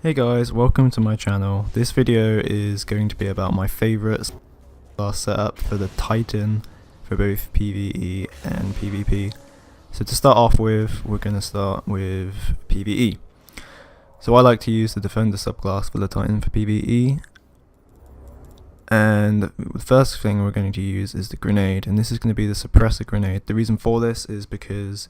Hey guys, welcome to my channel. This video is going to be about my favourite class setup for the Titan for both PvE and PvP. So to start off with, we're going to start with PvE. So I like to use the Defender subclass for the Titan for PvE. And the first thing we're going to use is the grenade, and this is going to be the suppressor grenade. The reason for this is because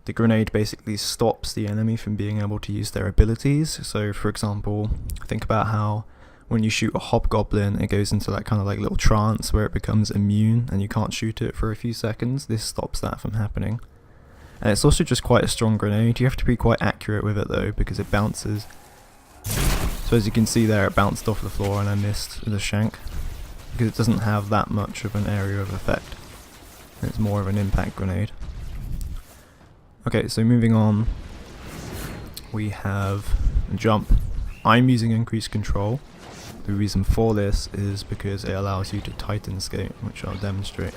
the grenade basically stops the enemy from being able to use their abilities. So for example, think about how when you shoot a hobgoblin, it goes into that kind of like little trance where it becomes immune and you can't shoot it for a few seconds. This stops that from happening. And it's also just quite a strong grenade. You have to be quite accurate with it though, because it bounces. So as you can see there, it bounced off the floor and I missed the shank, because it doesn't have that much of an area of effect. It's more of an impact grenade. Okay, so moving on, we have jump. I'm using increased control. The reason for this is because it allows you to Titan skate, which I'll demonstrate.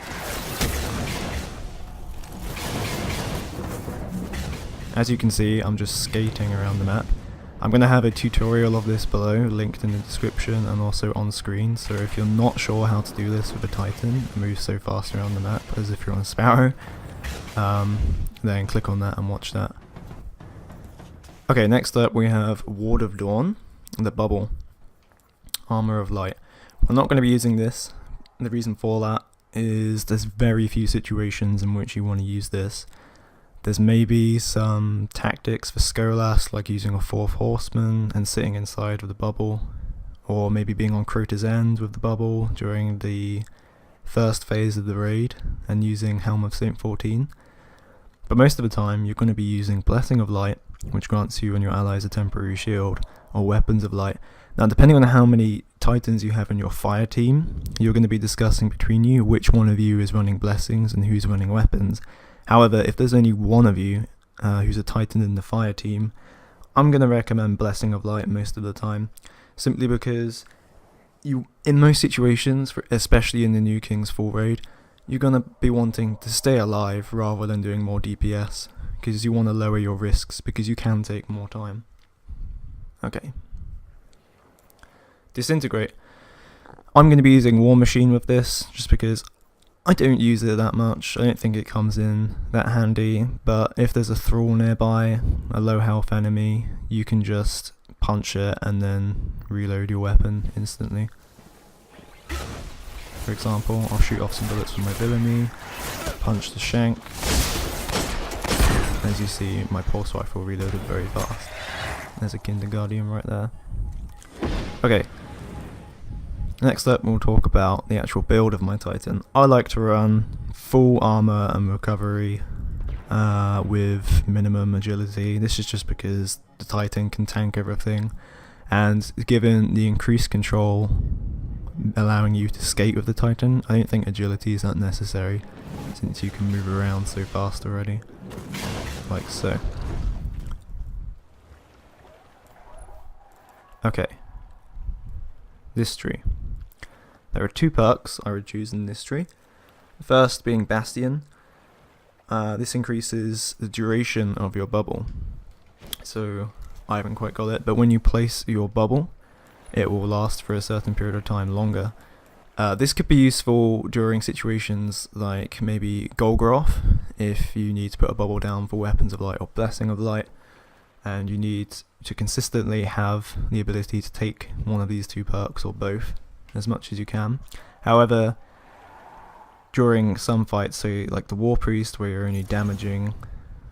As you can see, I'm just skating around the map. I'm going to have a tutorial of this below, linked in the description and also on screen, so if you're not sure how to do this with a Titan, move so fast around the map as if you're on a Sparrow, then click on that and watch that. Okay, next up we have Ward of Dawn, the bubble, Armor of Light. I'm not going to be using this. The reason for that is there's very few situations in which you want to use this. There's maybe some tactics for Skolas, like using a 4th horseman and sitting inside of the bubble, or maybe being on Crota's End with the bubble during the first phase of the raid and using Helm of Saint 14. But most of the time you're going to be using Blessing of Light, which grants you and your allies a temporary shield, or Weapons of Light. Now depending on how many Titans you have in your fire team, you're going to be discussing between you which one of you is running blessings and who's running weapons. However, if there's only one of you who's a Titan in the fire team, I'm going to recommend Blessing of Light most of the time, simply because in most situations, especially in the New King's full raid, you're going to be wanting to stay alive rather than doing more DPS, because you want to lower your risks, because you can take more time. Okay. Disintegrate. I'm going to be using War Machine with this, just because I don't use it that much. I don't think it comes in that handy, but if there's a thrall nearby, a low health enemy, you can just punch it and then reload your weapon instantly. For example, I'll shoot off some bullets from my villainy, punch the shank. As you see, my pulse rifle reloaded very fast. There's a Kindergarten right there. Okay. Next up, we'll talk about the actual build of my Titan. I like to run full armor and recovery with minimum agility. This is just because the Titan can tank everything, and given the increased control allowing you to skate with the Titan, I don't think agility is that necessary, since you can move around so fast already, like so. Okay, this tree. There are 2 perks I would choose in this tree. The first being Bastion. This increases the duration of your bubble. So I haven't quite got it, but when you place your bubble, it will last for a certain period of time longer. This could be useful during situations like maybe Golgoroth, if you need to put a bubble down for Weapons of Light or Blessing of Light, and you need to consistently have the ability to take one of these 2 perks or both as much as you can. However, during some fights, so like the War Priest, where you're only damaging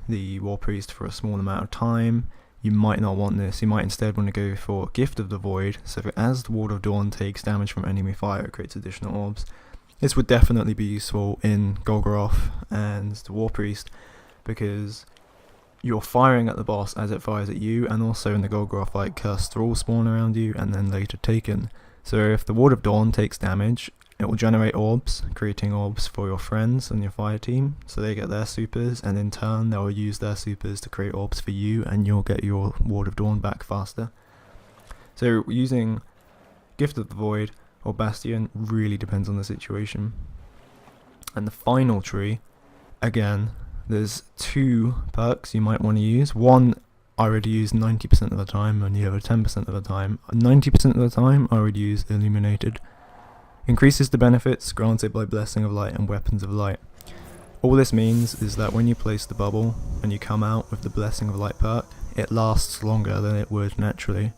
the War Priest for a small amount of time, you might not want this. You might instead want to go for Gift of the Void, so as the Ward of Dawn takes damage from enemy fire, it creates additional orbs. This would definitely be useful in Golgoroth and the War Priest, because you're firing at the boss as it fires at you, and also in the Golgoroth fight, Cursed Thralls spawn around you and then later taken. So if the Ward of Dawn takes damage, it will generate orbs, creating orbs for your friends and your fire team, so they get their supers, and in turn they'll use their supers to create orbs for you, and you'll get your Ward of Dawn back faster. So using Gift of the Void or Bastion really depends on the situation. And the final tree, again, there's 2 perks you might want to use. One I would use 90% of the time, and the other 10% of the time. 90% of the time I would use Illuminated. Increases the benefits granted by Blessing of Light and Weapons of Light. All this means is that when you place the bubble and you come out with the Blessing of Light perk, it lasts longer than it would naturally.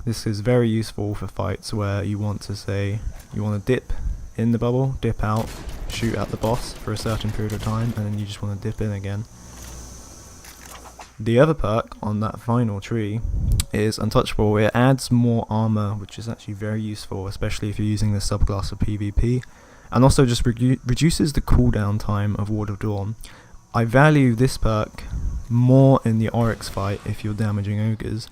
This is very useful for fights where you want to dip in the bubble, dip out, shoot at the boss for a certain period of time, and then you just want to dip in again. The other perk on that final tree is Untouchable. It adds more armor, which is actually very useful, especially if you're using the subclass for PvP, and also just reduces the cooldown time of Ward of Dawn. I value this perk more in the Oryx fight if you're damaging ogres.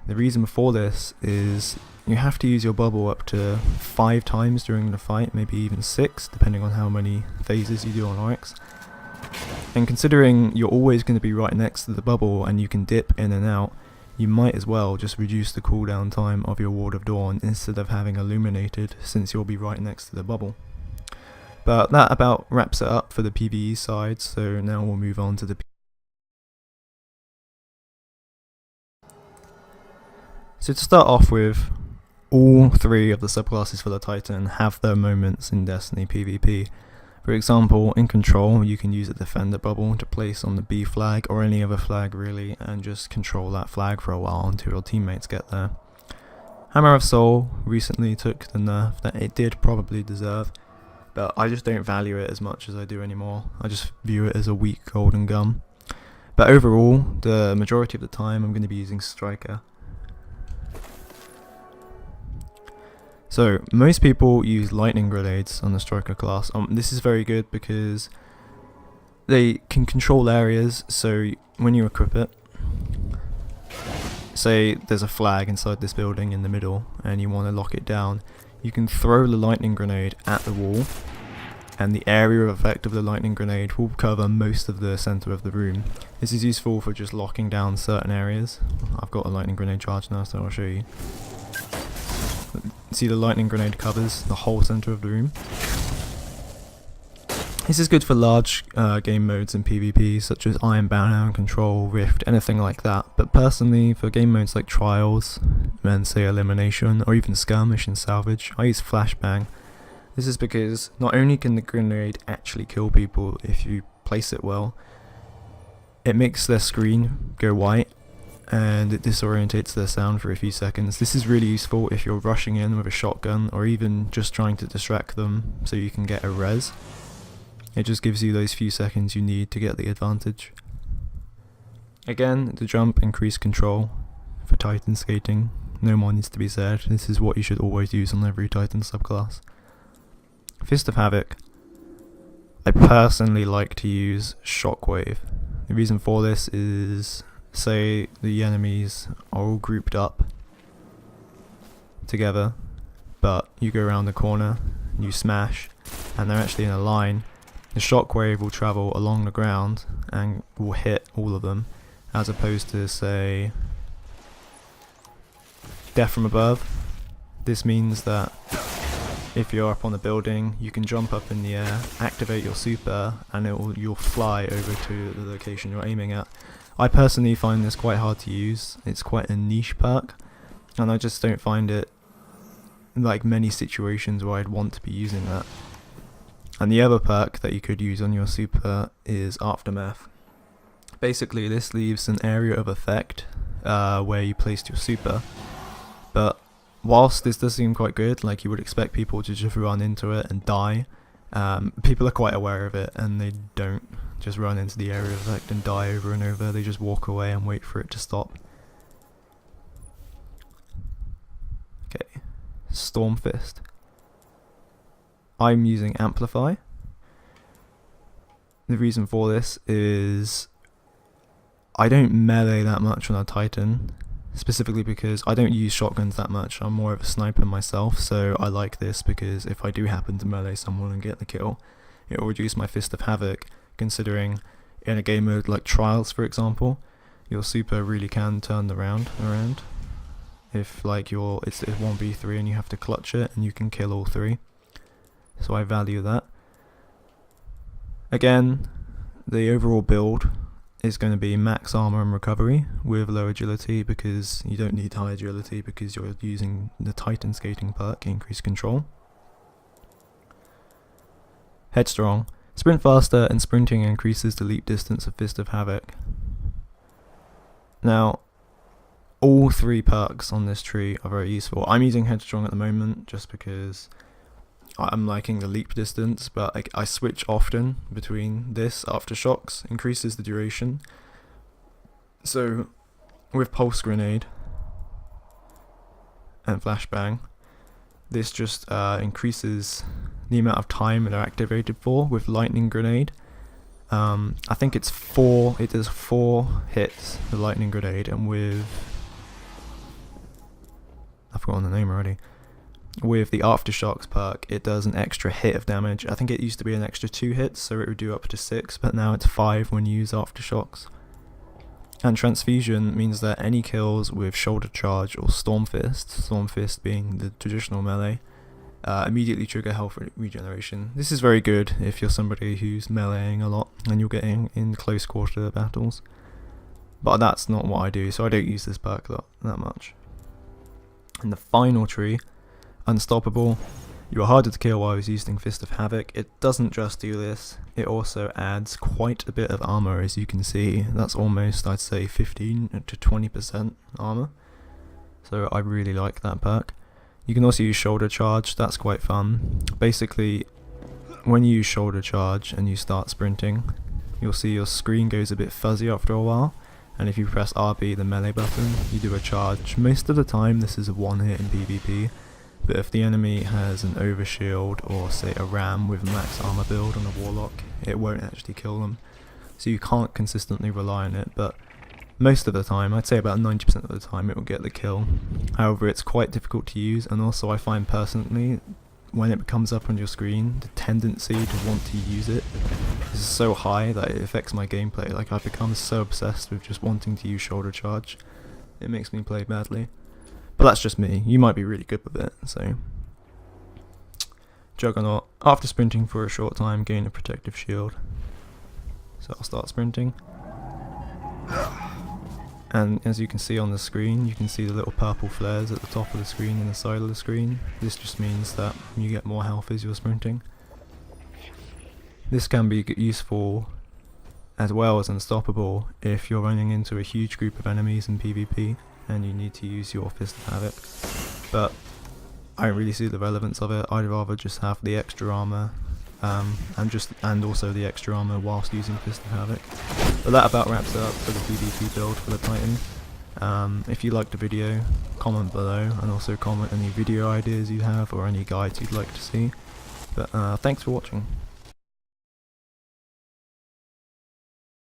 The reason for this is you have to use your bubble up to 5 times during the fight, maybe even 6, depending on how many phases you do on Oryx. And considering you're always going to be right next to the bubble and you can dip in and out, you might as well just reduce the cooldown time of your Ward of Dawn instead of having Illuminated, since you'll be right next to the bubble. But that about wraps it up for the PvE side, so now we'll move on to the So to start off with, all 3 of the subclasses for the Titan have their moments in Destiny PvP. For example, in Control, you can use a Defender bubble to place on the B flag, or any other flag really, and just control that flag for a while until your teammates get there. Hammer of Soul recently took the nerf that it did probably deserve, but I just don't value it as much as I do anymore. I just view it as a weak golden gun. But overall, the majority of the time I'm going to be using Striker. So, most people use lightning grenades on the Striker class. This is very good because they can control areas, so when you equip it, say there's a flag inside this building in the middle and you want to lock it down, you can throw the lightning grenade at the wall, and the area of effect of the lightning grenade will cover most of the center of the room. This is useful for just locking down certain areas. I've got a lightning grenade charged now, so I'll show you. See, the lightning grenade covers the whole center of the room. This is good for large game modes in PvP, such as Ironbound, Control, Rift, anything like that. But personally, for game modes like Trials, and say Elimination, or even Skirmish and Salvage, I use Flashbang. This is because not only can the grenade actually kill people if you place it well, it makes their screen go white, and it disorientates their sound for a few seconds. This is really useful if you're rushing in with a shotgun, or even just trying to distract them so you can get a res. It just gives you those few seconds you need to get the advantage. Again, the jump increased control for Titan skating. No more needs to be said. This is what you should always use on every Titan subclass. Fist of Havoc. I personally like to use Shockwave. The reason for this is, say the enemies are all grouped up together, but you go around the corner, you smash, and they're actually in a line. The shockwave will travel along the ground and will hit all of them, as opposed to, say, death from above. This means that if you're up on a building, you can jump up in the air, activate your super, and you'll fly over to the location you're aiming at. I personally find this quite hard to use. It's quite a niche perk, and I just don't find it like many situations where I'd want to be using that. And the other perk that you could use on your super is Aftermath. Basically, this leaves an area of effect where you placed your super, but whilst this does seem quite good, like you would expect people to just run into it and die, people are quite aware of it, and they don't just run into the area of effect and die over and over. They just walk away and wait for it to stop. Okay, Storm Fist. I'm using Amplify. The reason for this is I don't melee that much on a Titan, specifically because I don't use shotguns that much. I'm more of a sniper myself, so I like this because if I do happen to melee someone and get the kill, it will reduce my Fist of Havoc, considering in a game mode like Trials, for example, your super really can turn the round around. If like it's 1v3 and you have to clutch it, and you can kill all 3. So I value that. Again, the overall build is going to be max armor and recovery with low agility, because you don't need high agility because you're using the Titan Skating perk, increased control. Headstrong. Sprint faster, and sprinting increases the leap distance of Fist of Havoc. Now, all 3 perks on this tree are very useful. I'm using Headstrong at the moment just because I'm liking the leap distance, but I switch often between this. Aftershocks increases the duration. So with Pulse Grenade and Flashbang, this just increases the amount of time they're activated for. With Lightning Grenade, I think it does 4 hits, the Lightning Grenade, and with, I've forgotten the name already. With the Aftershocks perk, it does an extra hit of damage. I think it used to be an extra 2 hits, so it would do up to 6, but now it's 5 when you use Aftershocks. And Transfusion means that any kills with Shoulder Charge or Storm Fist being the traditional melee, immediately trigger health regeneration. This is very good if you're somebody who's meleeing a lot and you're getting in close quarter battles. But that's not what I do, so I don't use this perk that much. And the final tree, Unstoppable. You are harder to kill while using Fist of Havoc. It doesn't just do this, it also adds quite a bit of armor, as you can see. That's almost, I'd say, 15 to 20% armor. So I really like that perk. You can also use Shoulder Charge, that's quite fun. Basically, when you use Shoulder Charge and you start sprinting, you'll see your screen goes a bit fuzzy after a while. And if you press RB, the melee button, you do a charge. Most of the time this is a one hit in PvP. But if the enemy has an overshield or say a ram with max armor build on a warlock, it won't actually kill them. So you can't consistently rely on it, but most of the time, I'd say about 90% of the time, it will get the kill. However, it's quite difficult to use, and also I find personally, when it comes up on your screen, the tendency to want to use it is so high that it affects my gameplay. Like, I've become so obsessed with just wanting to use Shoulder Charge, it makes me play badly. But that's just me. You might be really good with it, so. Juggernaut. After sprinting for a short time, gain a protective shield. So I'll start sprinting. And as you can see on the screen, you can see the little purple flares at the top of the screen and the side of the screen. This just means that you get more health as you're sprinting. This can be useful as well as Unstoppable if you're running into a huge group of enemies in PvP and you need to use your Fist of Havoc, but I don't really see the relevance of it. I'd rather just have the extra armor and also the extra armor whilst using Fist of Havoc. But that about wraps it up for the PvP build for the Titan. If you liked the video, comment below, and also comment any video ideas you have or any guides you'd like to see. But thanks for watching.